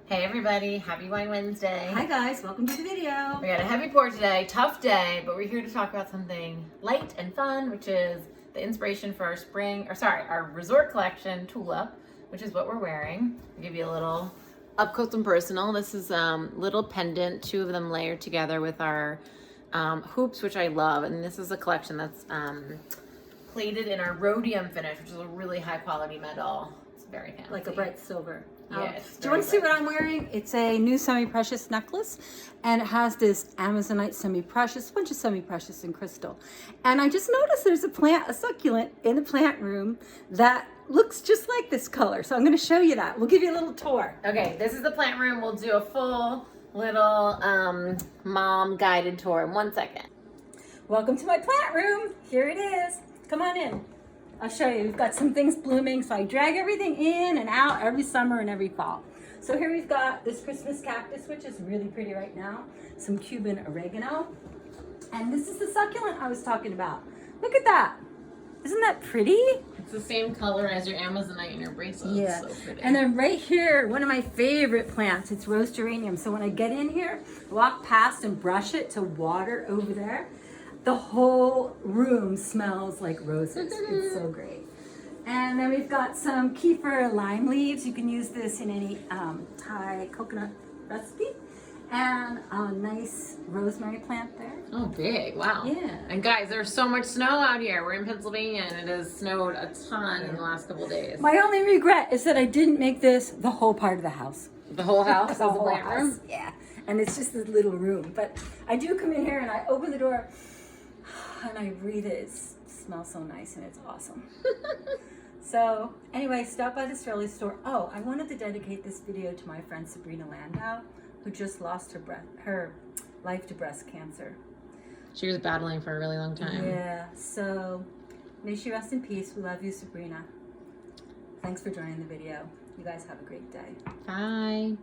Hey everybody, happy Wine Wednesday. Hi guys, welcome to the video. We got a heavy pour today, tough day, but we're here to talk about something light and fun, which is the inspiration for our resort collection, Tulip, which is what we're wearing. I'll give you a little up close and personal. This is little pendant, two of them layered together with our hoops, which I love. And this is a collection that's plated in our rhodium finish, which is a really high quality metal. It's very fancy. Like a bright silver. Yes. Do you want to see what I'm wearing? It's a new semi-precious necklace, and it has this Amazonite semi-precious, a bunch of semi-precious and crystal. And I just noticed there's a succulent in the plant room that looks just like this color. So I'm going to show you that. We'll give you a little tour. Okay, this is the plant room. We'll do a full little mom guided tour in 1 second. Welcome to my plant room. Here it is. Come on in. I'll show you. We've got some things blooming, so I drag everything in and out every summer and every fall. So here we've got this Christmas cactus, which is really pretty right now. Some Cuban oregano. And this is the succulent I was talking about. Look at that. Isn't that pretty? It's the same color as your Amazonite and your bracelet. Yeah. So pretty. And then right here, one of my favorite plants, it's rose geranium. So when I get in here, walk past and brush it to water over there, the whole room smells like roses. It's so great. And then we've got some kefir lime leaves. You can use this in any Thai coconut recipe. And a nice rosemary plant there. Oh, big. Wow. Yeah. And guys, there's so much snow out here. We're in Pennsylvania and it has snowed a ton in the last couple of days. My only regret is that I didn't make this the whole part of the house. The whole house is The the whole plant house. room? Yeah. And it's just this little room. But I do come in here and I open the door and I breathe it. It smells so nice and it's awesome. So anyway, stop by the Strelly store. Oh, I wanted to dedicate this video to my friend Sabrina Landau, who just lost her life to breast cancer. She was battling for a really long time. Yeah, so may she rest in peace. We love you, Sabrina. Thanks for joining the video. You guys have a great day. Bye.